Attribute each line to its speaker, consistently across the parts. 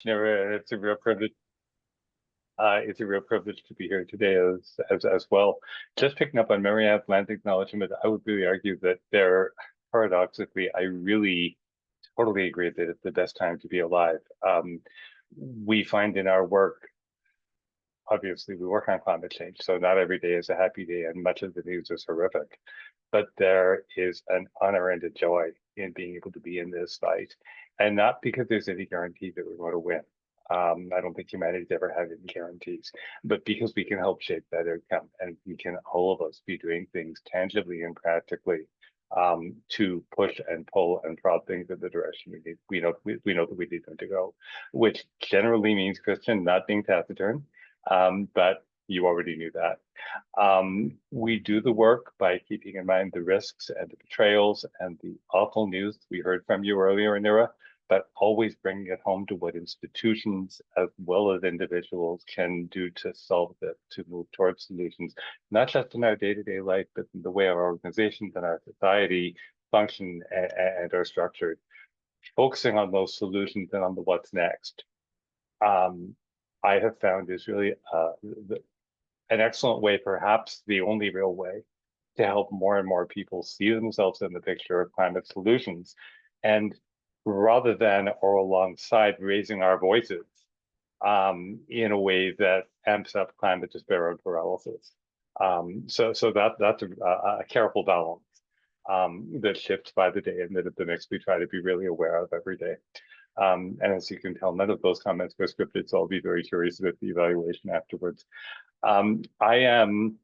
Speaker 1: It's a real privilege. It's a real privilege to be here today as well. Just picking up on Marianne's land acknowledgement, I would really argue that paradoxically, I really totally agree that it's the best time to be alive. We find in our work, obviously, we work on climate change, so not every day is a happy day, and much of the news is horrific. But there is an honor and a joy in being able to be in this fight, and not because there's any guarantee that we're going to win. I don't think humanity's ever had any guarantees, but because we can help shape that outcome, and we can all of us be doing things tangibly and practically to push and pull and prod things in the direction we need. We know that we need them to go, which generally means, Christian, not being taciturn, but you already knew that. We do the work by keeping in mind the risks and the betrayals and the awful news we heard from you earlier, Nira, but always bringing it home to what institutions as well as individuals can do to solve this, to move towards solutions, not just in our day-to-day life, but in the way our organizations and our society function and are structured, focusing on those solutions and on the what's next. I have found is really an excellent way, perhaps the only real way, to help more and more people see themselves in the picture of climate solutions. And rather than or alongside raising our voices in a way that amps up climate despair and paralysis. So that's a careful balance that shifts by the day and that the mix we try to be really aware of every day. And as you can tell, none of those comments were scripted, so I'll be very curious about the evaluation afterwards. I am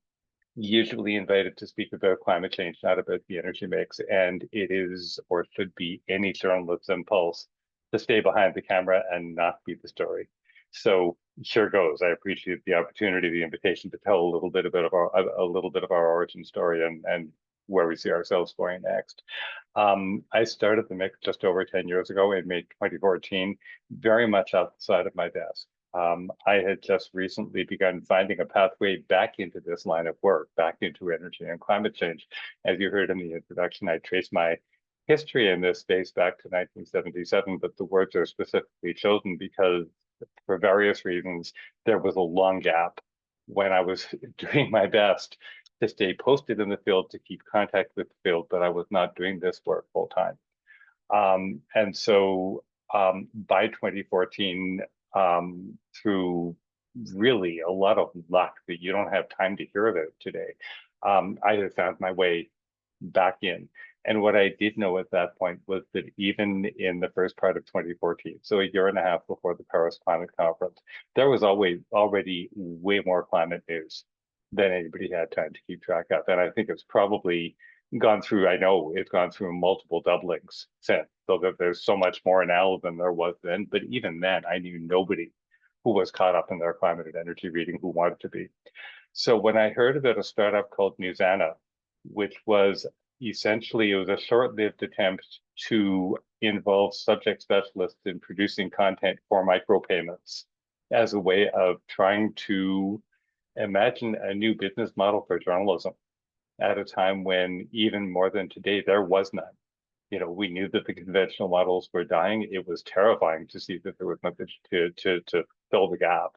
Speaker 1: usually invited to speak about climate change, not about the energy mix, and it is or should be any journalist's impulse to stay behind the camera and not be the story. So sure goes. I appreciate the opportunity, the invitation to tell a little bit about our origin story and where we see ourselves going next. I started the mix just over 10 years ago in May 2014, very much outside of my desk. I had just recently begun finding a pathway back into this line of work, back into energy and climate change. As you heard in the introduction, I traced my history in this space back to 1977, but the words are specifically chosen because for various reasons, there was a long gap when I was doing my best to stay posted in the field, to keep contact with the field, but I was not doing this work full time. And so by 2014, through really a lot of luck that you don't have time to hear about today, I had found my way back in. And what I did know at that point was that even in the first part of 2014, so a year and a half before the Paris Climate Conference, there was already way more climate news than anybody had time to keep track of. And I think it's probably gone through, I know it's gone through multiple doublings since, so that there's so much more now than there was then. But even then, I knew nobody who was caught up in their climate and energy reading who wanted to be. So when I heard about a startup called Newsana, which was essentially, it was a short-lived attempt to involve subject specialists in producing content for micropayments as a way of trying to imagine a new business model for journalism at a time when, even more than today, there was none. You know, we knew that the conventional models were dying. It was terrifying to see that there was nothing to fill the gap.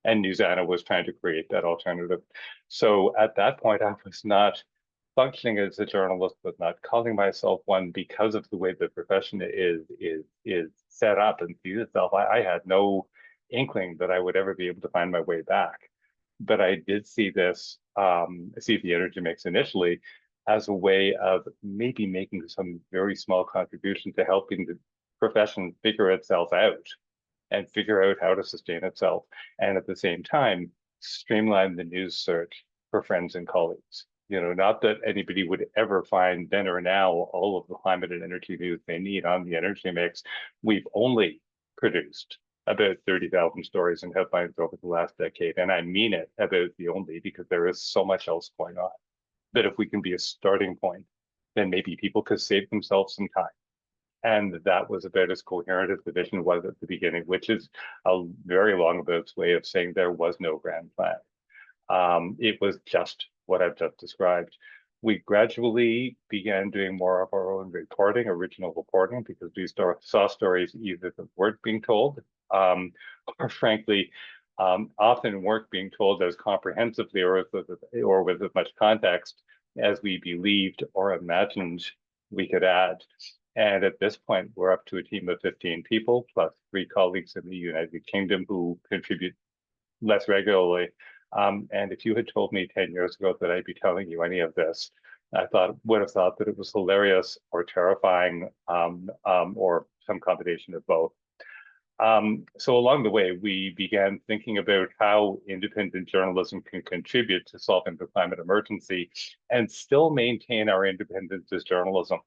Speaker 1: And Newsana was trying to create that alternative. So at that point, I was not functioning as a journalist, but not calling myself one because of the way the profession is set up and sees itself. I had no inkling that I would ever be able to find my way back. But I did see this, see the energy mix initially as a way of maybe making some very small contribution to helping the profession figure itself out and figure out how to sustain itself. And at the same time, streamline the news search for friends and colleagues. You know, not that anybody would ever find then or now all of the climate and energy news they need on the energy mix. We've only produced about 30,000 stories and headlines over the last decade. And I mean it, about the only, because there is so much else going on. That if we can be a starting point, then maybe people could save themselves some time. And that was about as coherent as the vision was at the beginning, which is a very long way of saying there was no grand plan. It was just what I've just described. We gradually began doing more of our own reporting, original reporting, because we saw stories either that weren't being told or frankly, often weren't being told as comprehensively or with as much context as we believed or imagined we could add. And at this point, we're up to a team of 15 people, plus 3 colleagues in the United Kingdom who contribute less regularly. And if you had told me 10 years ago that I'd be telling you any of this, I would have thought that it was hilarious or terrifying, or some combination of both. So along the way, we began thinking about how independent journalism can contribute to solving the climate emergency and still maintain our independence as journalism.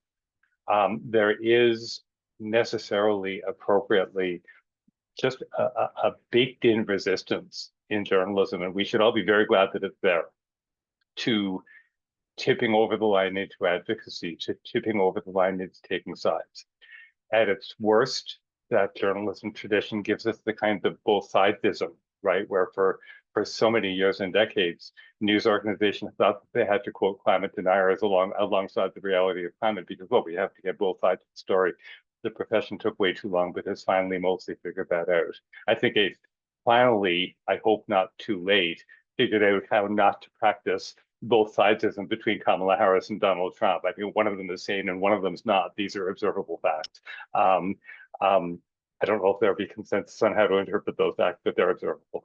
Speaker 1: There is necessarily, appropriately, just a baked-in resistance in journalism, and we should all be very glad that it's there, to tipping over the line into advocacy, to tipping over the line into taking sides. At its worst, that journalism tradition gives us the kind of both sidesism, right? Where for so many years and decades, news organizations thought that they had to quote climate deniers alongside the reality of climate because, well, we have to get both sides of the story. The profession took way too long, but has finally mostly figured that out. I think finally, I hope not too late, figured out how not to practice both sidesism between Kamala Harris and Donald Trump. I mean, one of them is sane and one of them's not. These are observable facts. I don't know if there'll be consensus on how to interpret those facts, but they're observable.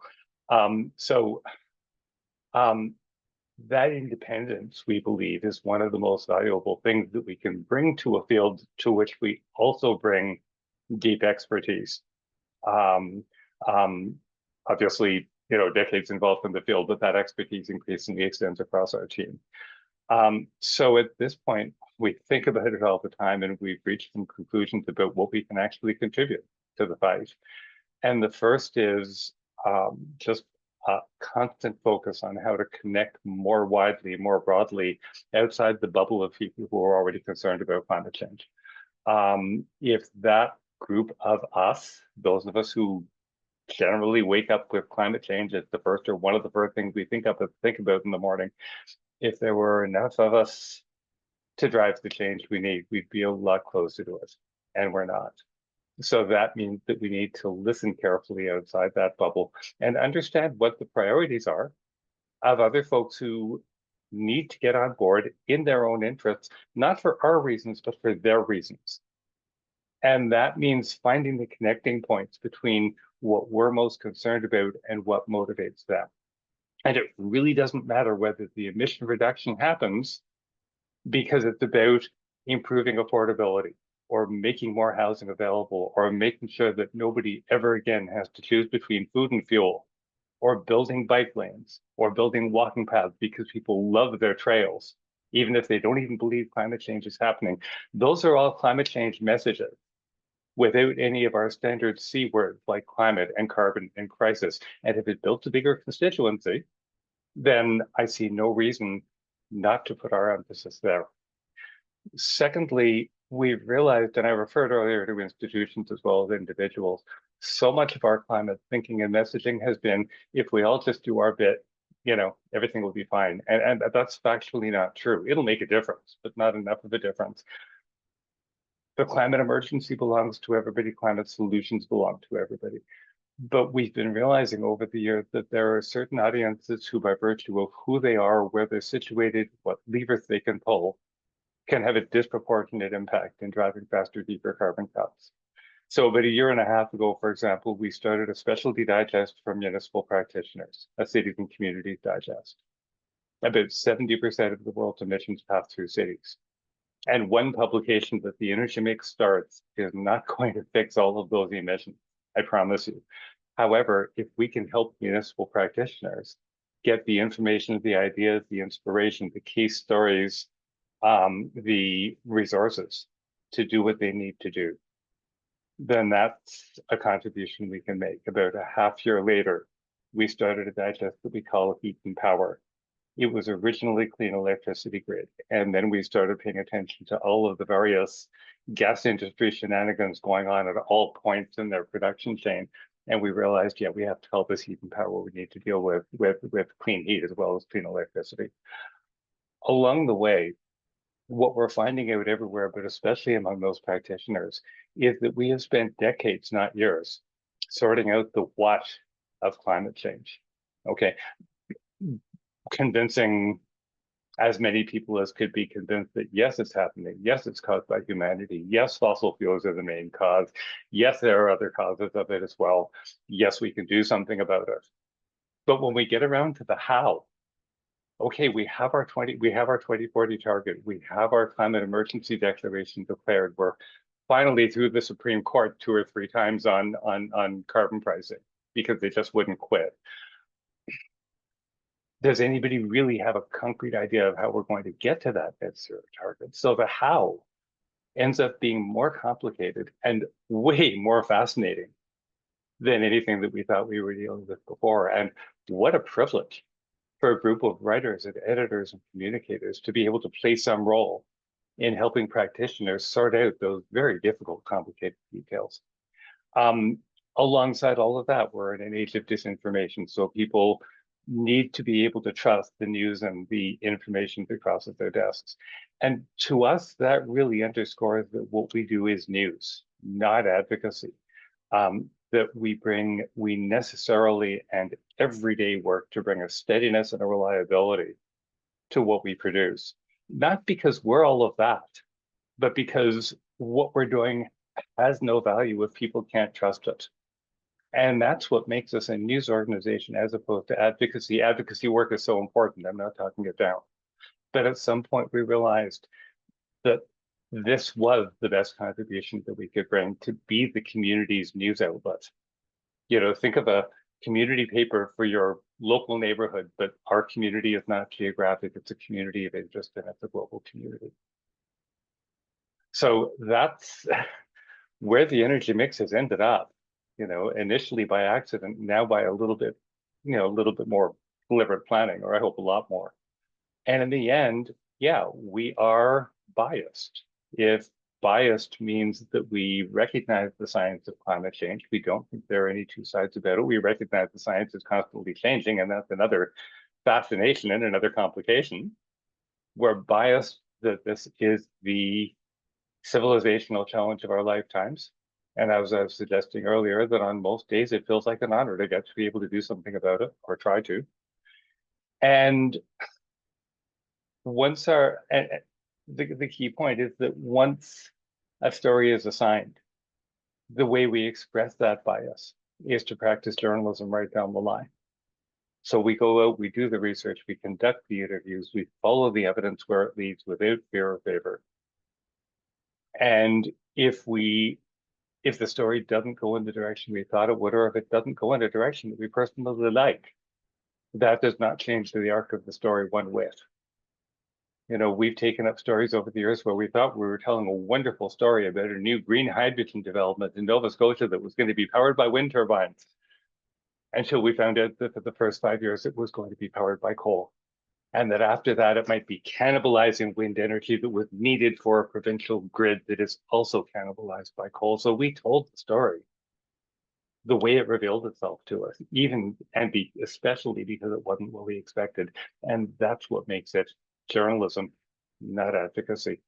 Speaker 1: That independence, we believe, is one of the most valuable things that we can bring to a field to which we also bring deep expertise. Obviously, decades involved in the field, but that expertise increasingly extends across our team. So at this point, we think about it all the time, and we've reached some conclusions about what we can actually contribute to the fight. And the first is just a constant focus on how to connect more widely, more broadly, outside the bubble of people who are already concerned about climate change. If that group of us, those of us who generally wake up with climate change as the first or one of the first things we think about in the morning, if there were enough of us to drive the change we need, we'd be a lot closer to it, and we're not. So that means that we need to listen carefully outside that bubble and understand what the priorities are of other folks who need to get on board in their own interests, not for our reasons, but for their reasons. And that means finding the connecting points between what we're most concerned about and what motivates them. And it really doesn't matter whether the emission reduction happens because it's about improving affordability or making more housing available or making sure that nobody ever again has to choose between food and fuel or building bike lanes or building walking paths because people love their trails, even if they don't even believe climate change is happening. Those are all climate change messages without any of our standard C words like climate and carbon and crisis. And if it built a bigger constituency, then I see no reason not to put our emphasis there. Secondly, we've realized, and I referred earlier to institutions as well as individuals, so much of our climate thinking and messaging has been, if we all just do our bit, everything will be fine. And that's factually not true. It'll make a difference, but not enough of a difference. The climate emergency belongs to everybody. Climate solutions belong to everybody. But we've been realizing over the years that there are certain audiences who, by virtue of who they are, where they're situated, what levers they can pull, can have a disproportionate impact in driving faster, deeper carbon cuts. So about a year and a half ago, for example, we started a specialty digest for municipal practitioners, a cities and communities digest. About 70% of the world's emissions pass through cities. And one publication that the Energy Mix starts is not going to fix all of those emissions, I promise you. However, if we can help municipal practitioners get the information, the ideas, the inspiration, the case stories, the resources to do what they need to do, then that's a contribution we can make. About a half year later, we started a digest that we call Heat and Power. It was originally Clean Electricity Grid, and then we started paying attention to all of the various gas industry shenanigans going on at all points in their production chain. And we realized, yeah, we have to help us heat and power. We need to deal with clean heat as well as clean electricity. Along the way, what we're finding out everywhere, but especially among those practitioners, is that we have spent decades, not years, sorting out the what of climate change. Okay, convincing as many people as could be convinced that yes, it's happening. Yes, it's caused by humanity. Yes, fossil fuels are the main cause. Yes, there are other causes of it as well. Yes, we can do something about it. But when we get around to the how, okay, we have our 2040 target. We have our climate emergency declaration declared. We're finally through the Supreme Court 2 or 3 times on carbon pricing because they just wouldn't quit. Does anybody really have a concrete idea of how we're going to get to that net zero target? So the how ends up being more complicated and way more fascinating than anything that we thought we were dealing with before. And what a privilege for a group of writers and editors and communicators to be able to play some role in helping practitioners sort out those very difficult, complicated details. Alongside all of that, we're in an age of disinformation. So people need to be able to trust the news and the information that crosses their desks. And to us, that really underscores that what we do is news, not advocacy. That we necessarily and every day work to bring a steadiness and a reliability to what we produce. Not because we're all of that, but because what we're doing has no value if people can't trust it. And that's what makes us a news organization as opposed to advocacy. Advocacy work is so important. I'm not talking it down. But at some point, we realized that this was the best contribution that we could bring to be the community's news outlet. You know, think of a community paper for your local neighborhood, but our community is not geographic. It's a community of interest and it's a global community. So that's where the energy mix has ended up, you know, initially by accident, now by a little bit, you know, a little bit more deliberate planning, or I hope a lot more. And in the end, yeah, we are biased. If biased means that we recognize the science of climate change, we don't think there are any two sides about it. We recognize the science is constantly changing, and that's another fascination and another complication. We're biased that this is the civilizational challenge of our lifetimes. And as I was suggesting earlier, that on most days it feels like an honor to get to be able to do something about it or try to. And once the key point is that once a story is assigned, the way we express that bias is to practice journalism right down the line. So we go out, we do the research, we conduct the interviews, we follow the evidence where it leads without fear or favor. And if the story doesn't go in the direction we thought it would, or if it doesn't go in a direction that we personally like, that does not change the arc of the story one whit. You know, we've taken up stories over the years where we thought we were telling a wonderful story about a new green hydrogen development in Nova Scotia that was going to be powered by wind turbines, until we found out that for the first 5 years it was going to be powered by coal. And that after that, it might be cannibalizing wind energy that was needed for a provincial grid that is also cannibalized by coal. So we told the story the way it revealed itself to us, especially because it wasn't what we expected. And that's what makes it journalism, not advocacy.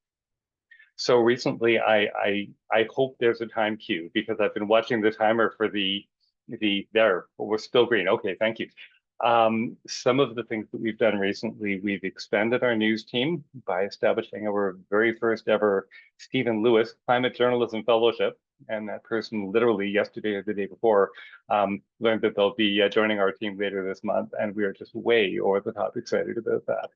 Speaker 1: So recently, I hope there's a time cue because I've been watching the timer for we're still green. Okay, thank you. Some of the things that we've done recently, we've expanded our news team by establishing our very first ever Stephen Lewis Climate Journalism Fellowship. And that person literally yesterday or the day before learned that they'll be joining our team later this month. And we are just way over the top excited about that.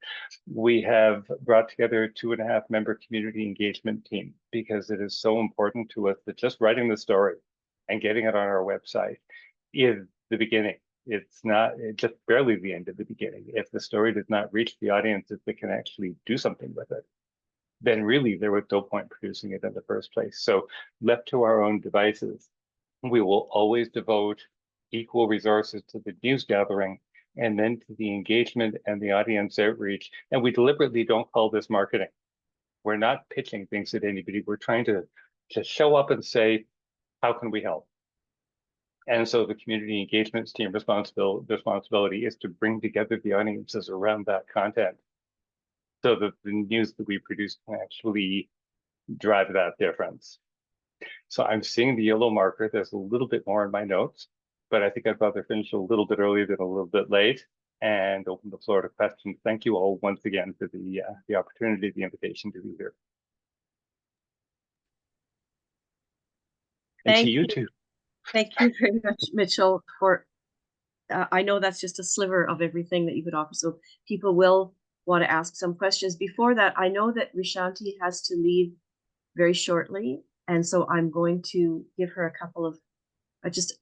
Speaker 1: We have brought together a 2.5 member community engagement team because it is so important to us that just writing the story and getting it on our website is the beginning. It's just barely the end of the beginning. If the story does not reach the audiences that can actually do something with it, then really there was no point producing it in the first place. So left to our own devices, we will always devote equal resources to the news gathering and then to the engagement and the audience outreach. And we deliberately don't call this marketing. We're not pitching things at anybody. We're trying to show up and say, how can we help? And so the community engagement team responsibility is to bring together the audiences around that content so that the news that we produce can actually drive that difference. So I'm seeing the yellow marker. There's a little bit more in my notes, but I think I'd rather finish a little bit early than a little bit late and open the floor to questions. Thank you all once again for the opportunity, the invitation to be here. And to you too.
Speaker 2: Thank you very much, Mitchell, for I know that's just a sliver of everything that you could offer. So people will want to ask some questions. Before that, I know that Rishanti has to leave very shortly. And so I'm going to give her a couple of just